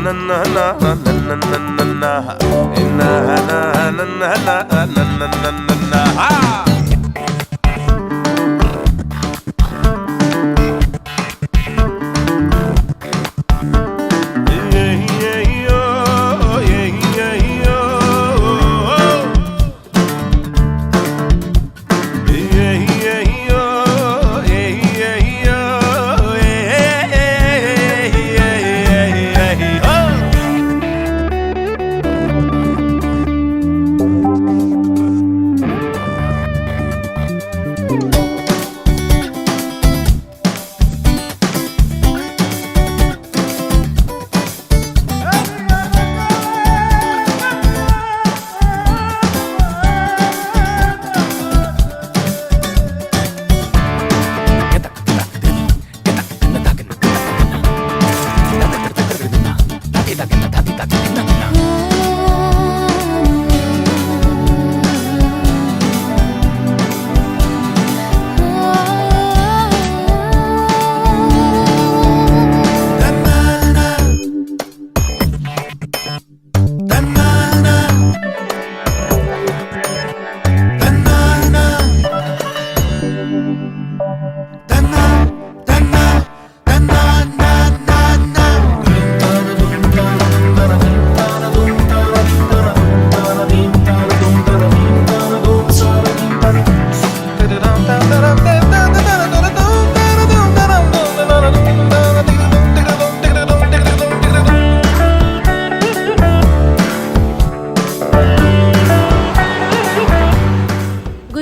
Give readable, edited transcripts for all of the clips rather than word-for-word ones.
Good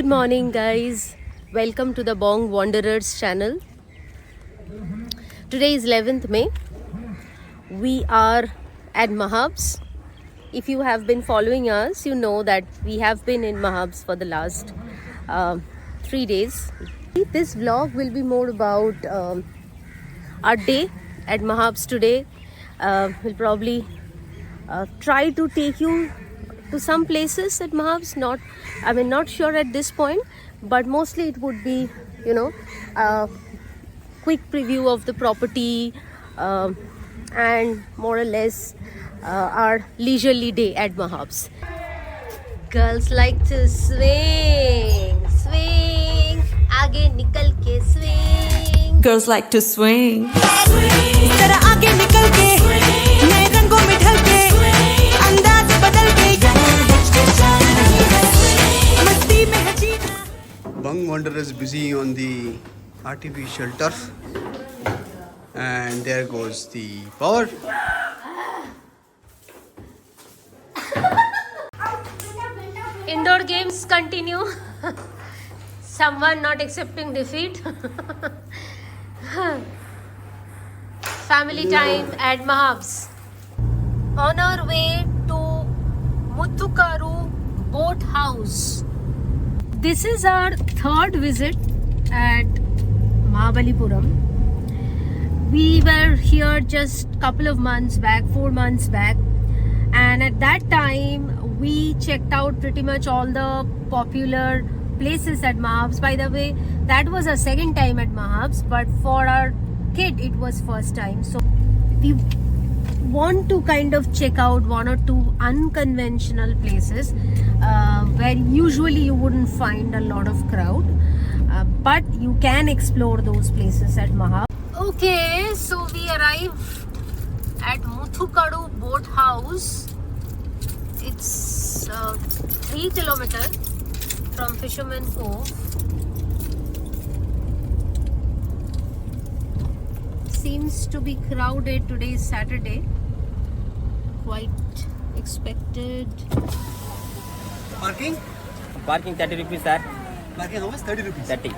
morning guys, welcome to the Bong Wanderers channel. Today is 11th May. We are at Mahabs. If you have been following us, you know that we have been in Mahabs for the last 3 days. This vlog will be more about our day at Mahabs today. We'll probably try to take you to some places at Mahabs. Not sure at this point, but mostly it would be, a quick preview of the property and more or less our leisurely day at Mahabs. Girls like to swing, आगे निकल के swing. Girls like to swing. जरा आगे निकल के, नए रंगों में ढल के, अंदाज बदल के, मस्ती में है जीना. Bong Wanderers busy on the artificial turf, and there goes the power. Indoor games continue. Someone not accepting defeat. Family time at Mahabs. On our way to Muthukaru Boat House. This is our third visit at Mahabalipuram. We were here just couple of months back, 4 months back, and at that time we checked out pretty much all the popular places at Mahabs. By the way, that was our second time at Mahabs, but for our kid it was first time. So we want to kind of check out one or two unconventional places where usually you wouldn't find a lot of crowd, but you can explore those places at Mahabs. Okay, so we arrived at Muthukaru Boat House. It's 3 kilometers from Fisherman Cove. Seems to be crowded. Today is Saturday. Quite expected. Parking? Parking 30 rupees, sir. Parking how much? 30 rupees. 30.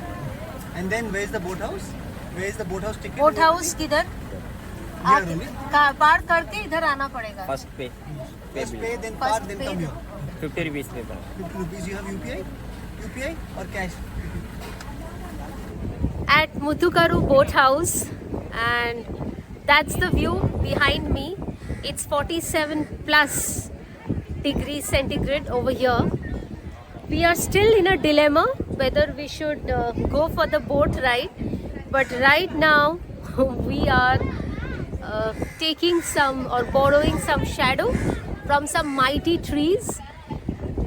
And then where is the boat house? Where is the boat house ticket? Boat house किधर? Here only. पार करके इधर आना पड़ेगा. First pay. First pay, then First park, then pay. come here. 50 rupees pay. 50 rupees. You have UPI? UPI or cash? At Muthukaru Boat House, and that's the view behind me. It's 47 plus degrees centigrade over here. We are still in a dilemma whether we should go for the boat ride, but right now we are taking some or borrowing some shadow from some mighty trees,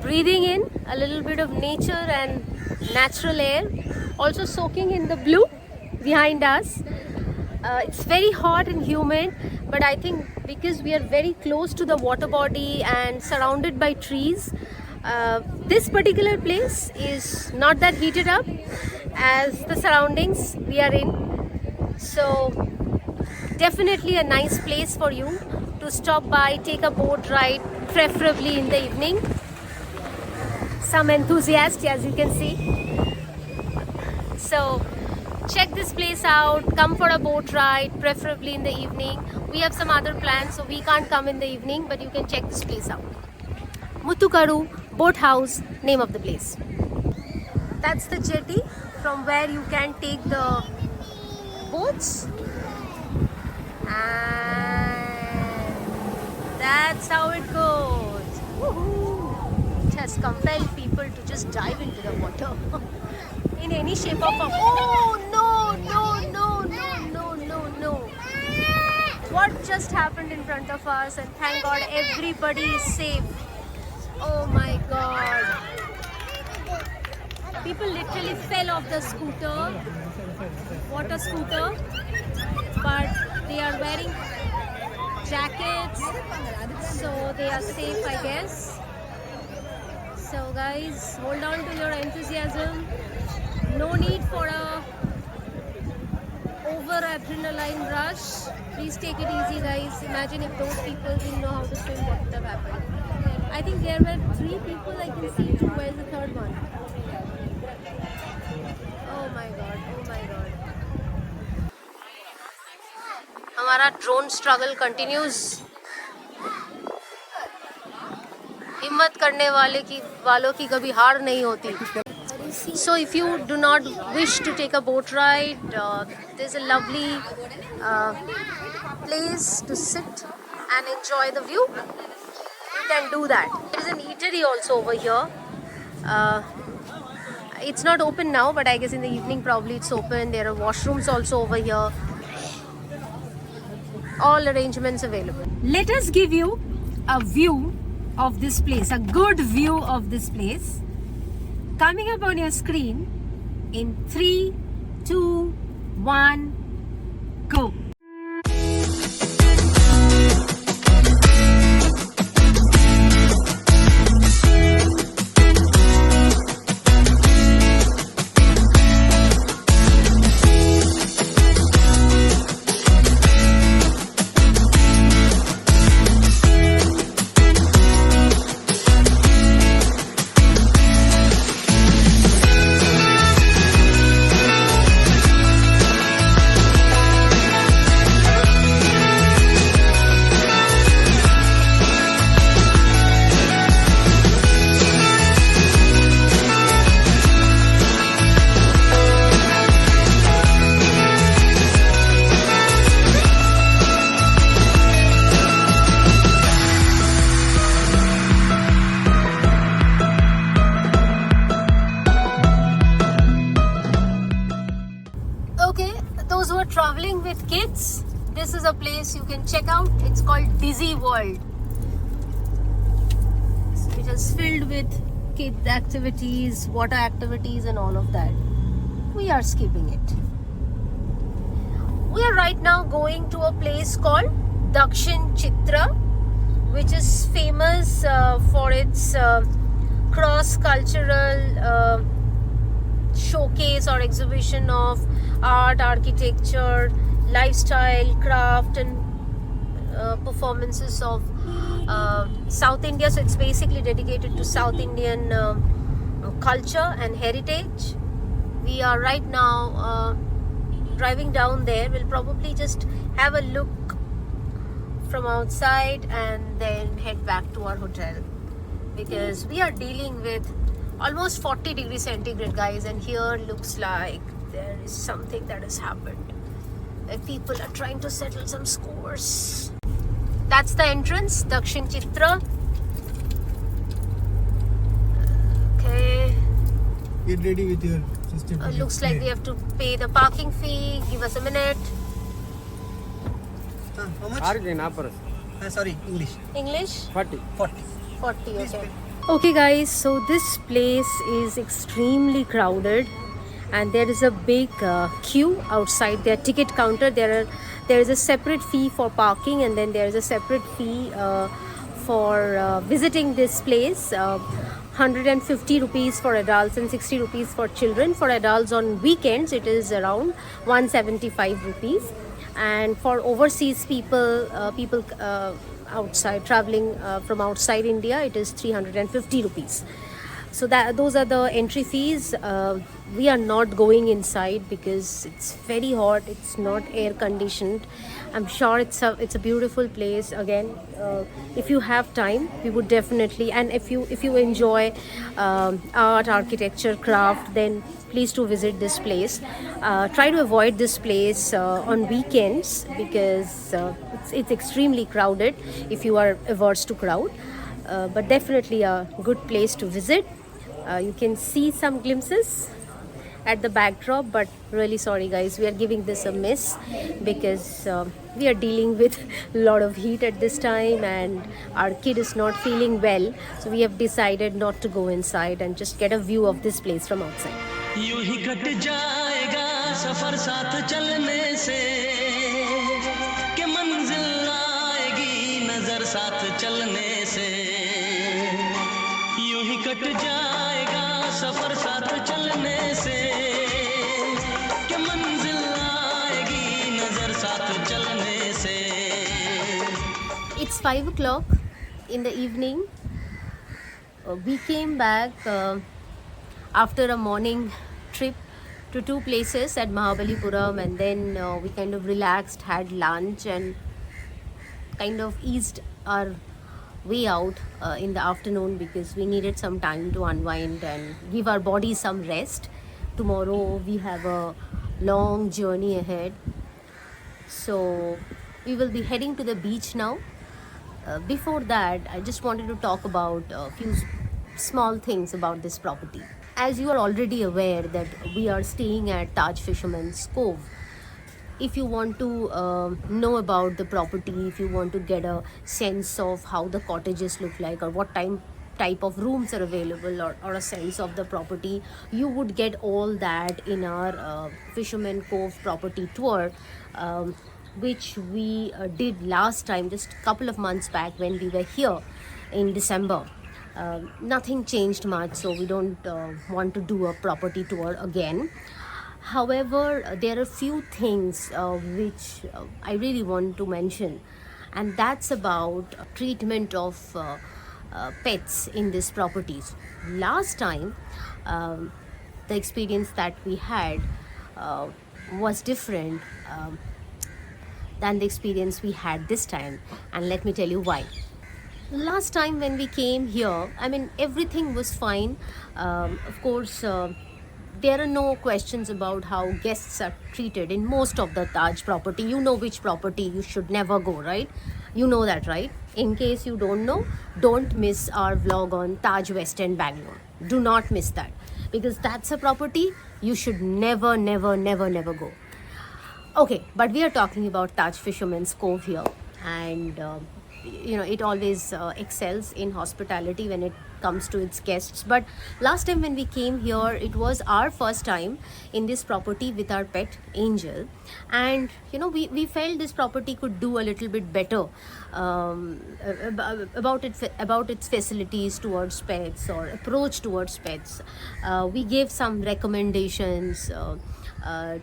breathing in a little bit of nature and natural air, also soaking in the blue behind us. It's very hot and humid, but I think because we are very close to the water body and surrounded by trees, this particular place is not that heated up as the surroundings we are in. So definitely a nice place for you to stop by, take a boat ride, preferably in the evening. Some enthusiasts, as you can see. So check this place out, come for a boat ride, preferably in the evening. We have some other plans, so we can't come in the evening, but you can check this place out. Muthukaru Boat House, name of the place. That's the jetty from where you can take the boats. And that's how it goes. Woohoo! It has compelled people to just dive into the water in any shape or form. Oh no, no, no, no, no, no, no. What just happened in front of us? And thank God everybody is safe. Oh my God. People literally fell off the scooter, water scooter, but they are wearing jackets, so they are safe, I guess. So guys, hold on to your enthusiasm. No need for a over adrenaline rush. Please take it easy, guys. Imagine if those people didn't know how to swim, what would have happened. I think there were 3 people I can see. Where's the third one? Oh my God, oh my God. हमारा drone struggle continues. हिम्मत करने वालों की कभी हार नहीं होती. So if you do not wish to take a boat ride, there's a lovely place to sit and enjoy the view. You can do that. There is an eatery also over here. It's not open now, but I guess in the evening probably it's open. There are washrooms also over here. All arrangements available. Let us give you a view of this place, a good view of this place. Coming up on your screen in 3, 2, 1, go. Those who are traveling with kids, this is a place you can check out. It's called Disney World. It is filled with kids activities, water activities and all of that. We are skipping it. We are right now going to a place called Dakshin Chitra, which is famous for its cross-cultural showcase or exhibition of art, architecture, lifestyle, craft and performances of South India. So it's basically dedicated to South Indian culture and heritage. We are right now driving down there. We'll probably just have a look from outside and then head back to our hotel, because we are dealing with almost 40 degrees centigrade, guys, and here looks like there is something that has happened. People are trying to settle some scores. That's the entrance, Dakshin Chitra. Okay. Get ready with your system. Looks like we have to pay the parking fee. Give us a minute. How much? Origin upper. Sorry, English. English? 40. 40. 40, okay. Okay guys, so this place is extremely crowded and there is a big queue outside their ticket counter. There is a separate fee for parking and then there is a separate fee for visiting this place. 150 rupees for adults and 60 rupees for children. For adults on weekends it is around 175 rupees, and for overseas people outside traveling from outside India it is 350 rupees. So those are the entry fees. We are not going inside because it's very hot, it's not air conditioned. I'm sure it's a beautiful place. Again, if you have time we would definitely, and if you enjoy art, architecture, craft, then please to visit this place. Try to avoid this place on weekends because it's extremely crowded if you are averse to crowd, but definitely a good place to visit. You can see some glimpses at the backdrop, but really sorry guys, we are giving this a miss because we are dealing with a lot of heat at this time and our kid is not feeling well, so we have decided not to go inside and just get a view of this place from outside. यूं ही cut जाएगा सफर साथ चलने से कि मंजिल आएगी नजर साथ चलने से यूं ही कट जाएगा सफर साथ चलने से कि मंजिल आएगी नजर साथ चलने से. It's 5 o'clock in the evening. We came back after a morning trip to two places at Mahabalipuram, and then we kind of relaxed, had lunch and kind of eased our way out in the afternoon because we needed some time to unwind and give our body some rest. Tomorrow we have a long journey ahead, so we will be heading to the beach now. Before that, I just wanted to talk about a few small things about this property. As you are already aware that we are staying at Taj Fisherman's Cove. If you want to know about the property, if you want to get a sense of how the cottages look like or what type of rooms are available, or a sense of the property, you would get all that in our Fisherman Cove property tour, which we did last time, just a couple of months back when we were here in December. Nothing changed much, so we don't want to do a property tour again. However, there are a few things which I really want to mention, and that's about treatment of pets in these properties. Last time, the experience that we had was different than the experience we had this time, and let me tell you why. Last time when we came here, I mean, everything was fine. Of course, there are no questions about how guests are treated in most of the Taj property. You know which property you should never go, right? You know that, right? In case you don't know, don't miss our vlog on Taj West End Bangalore. Do not miss that, because that's a property you should never go. Okay, but we are talking about Taj Fisherman's Cove here, and it always excels in hospitality when it comes to its guests. But last time when we came here, it was our first time in this property with our pet Angel, and we felt this property could do a little bit better about its facilities towards pets or approach towards pets. We gave some recommendations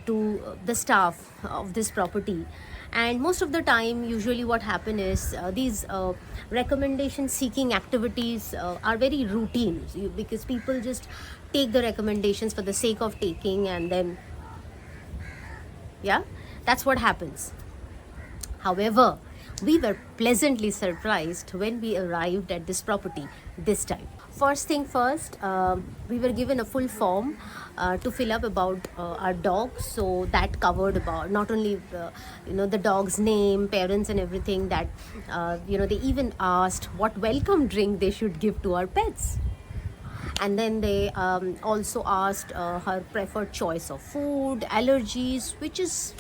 to the staff of this property, and most of the time usually what happen is these recommendation seeking activities are very routine, because people just take the recommendations for the sake of taking, and then that's what happens. However, we were pleasantly surprised when we arrived at this property this time. First thing first, we were given a full form to fill up about our dog. So that covered about not only the dog's name, parents and everything, that they even asked what welcome drink they should give to our pets. And then they also asked her preferred choice of food, allergies, which is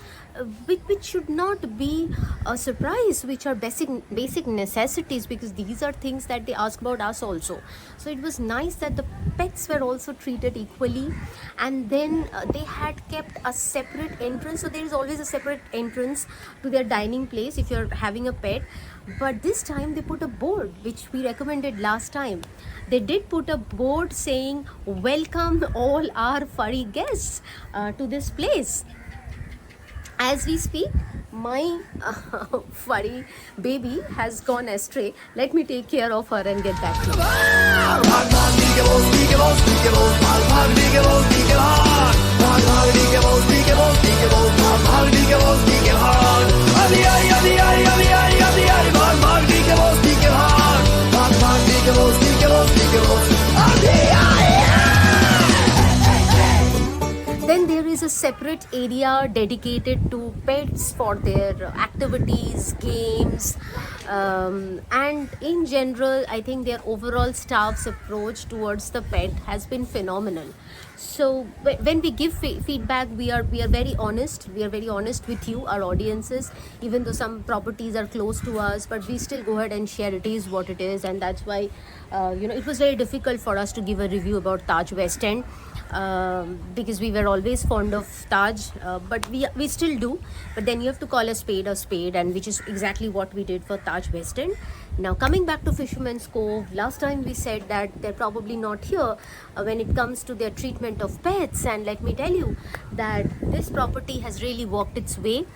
which should not be a surprise, which are basic necessities, because these are things that they ask about us also. So it was nice that the pets were also treated equally, and then they had kept a separate entrance. So there is always a separate entrance to their dining place if you're having a pet, but this time they put a board, which we recommended last time. They did put a board saying welcome all our furry guests to this place. As we speak, my furry baby has gone astray. Let me take care of her and get back to you. Then there is a separate area dedicated to pets for their activities, games, and in general, I think their overall staff's approach towards the pet has been phenomenal. So when we give feedback, we are very honest. We are very honest with you, our audiences. Even though some properties are close to us, but we still go ahead and share it is what it is, and that's why it was very difficult for us to give a review about Taj West End. Because we were always fond of Taj, but we still do. But then you have to call a spade, and which is exactly what we did for Taj West End. Now coming back to Fisherman's Cove, last time we said that they're probably not here when it comes to their treatment of pets, and let me tell you that this property has really walked its way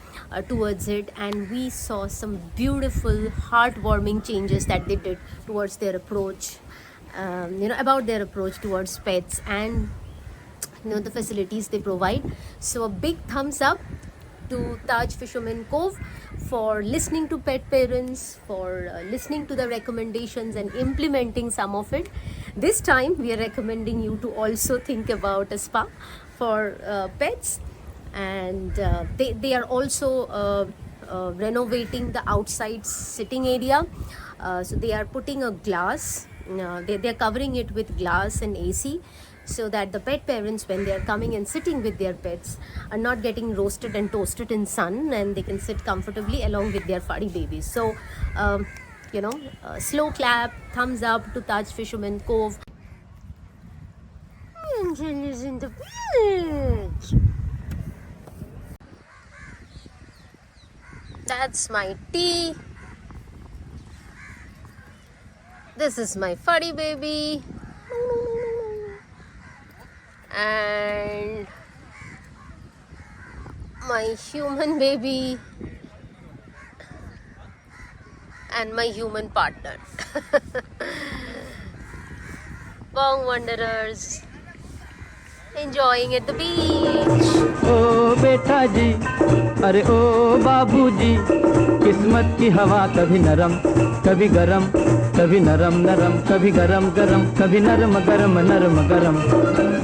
towards it, and we saw some beautiful, heartwarming changes that they did towards their approach, about their approach towards pets and the facilities they provide. So a big thumbs up to Taj Fisherman Cove for listening to pet parents, for listening to the recommendations and implementing some of it. This time we are recommending you to also think about a spa for pets, and they are also renovating the outside sitting area. So they are putting a glass, they are covering it with glass and AC, so that the pet parents, when they are coming and sitting with their pets, are not getting roasted and toasted in sun, and they can sit comfortably along with their furry babies. So slow clap, thumbs up to Taj Fisherman Cove. Angel is in the village. That's my tea. This is my furry baby. And my human baby and my human partner. Bong wanderers enjoying at the beach. ओ बेटा जी, अरे ओ बाबू जी, किस्मत की हवा कभी नरम कभी गरम, कभी नरम नरम कभी गरम गरम, कभी नरम गरम नरम गरम,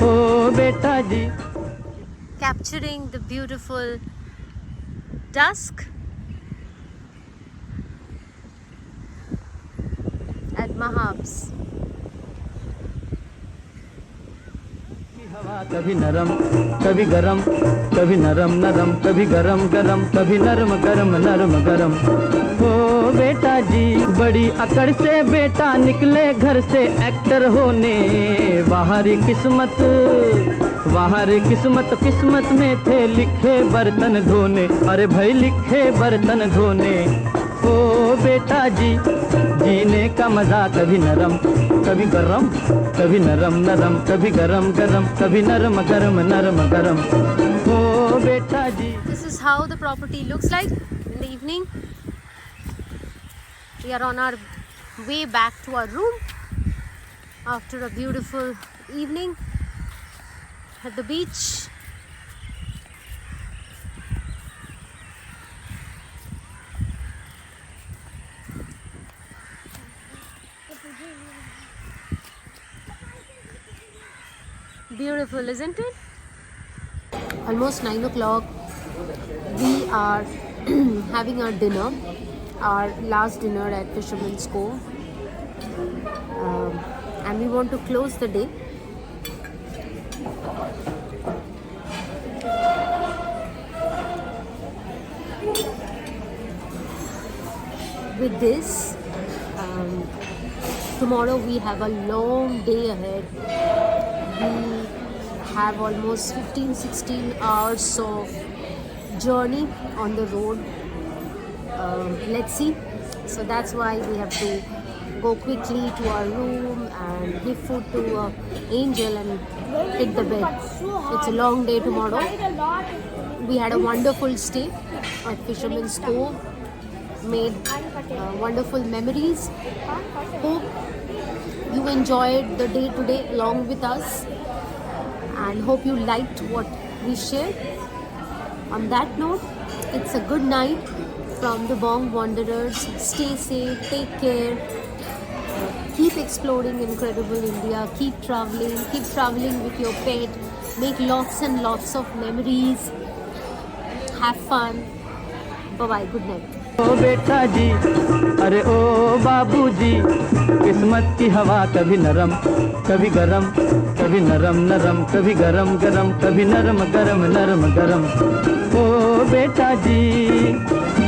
ओ बेटा जी. Capturing the beautiful dusk at Mahabs. हवा कभी नरम कभी गरम, कभी नरम नरम कभी गरम गरम, कभी नरम गरम नरम गरम. ओ बेटा जी, बड़ी अकड़ से बेटा निकले घर से एक्टर होने. बाहरी किस्मत किस्मत में थे लिखे बर्तन धोने. अरे भाई लिखे बर्तन धोने. ओ बेटा जी, जीने का मजा कभी नरम कभी गरम, कभी नरम नरम कभी गरम गरम, कभी नरम गरम नरम गरम, ओ बेटा जी. This is how the property looks like in the evening. We are on our way back to our room after a beautiful evening at the beach. Beautiful, isn't it? Almost 9 o'clock. We are having our dinner, our last dinner at Fisherman's Cove, and we want to close the day. with this. Tomorrow we have a long day ahead. We have almost 15-16 hours of journey on the road. Let's see. So that's why we have to go quickly to our room and give food to Angel and hit the bed. It's a long day tomorrow. We had a wonderful stay at Fisherman's Cove. Made wonderful memories. Hope you enjoyed the day today along with us, and hope you liked what we shared. On that note, it's a good night from the Bong Wanderers. Stay safe, take care, keep exploring incredible India, keep traveling with your pet, make lots and lots of memories, have fun. Bye bye, good night. ओ बेटा जी, अरे ओ बाबूजी, किस्मत की हवा कभी नरम कभी गरम, कभी नरम नरम कभी गरम गरम, कभी नरम गरम नरम गरम। ओ बेटा जी।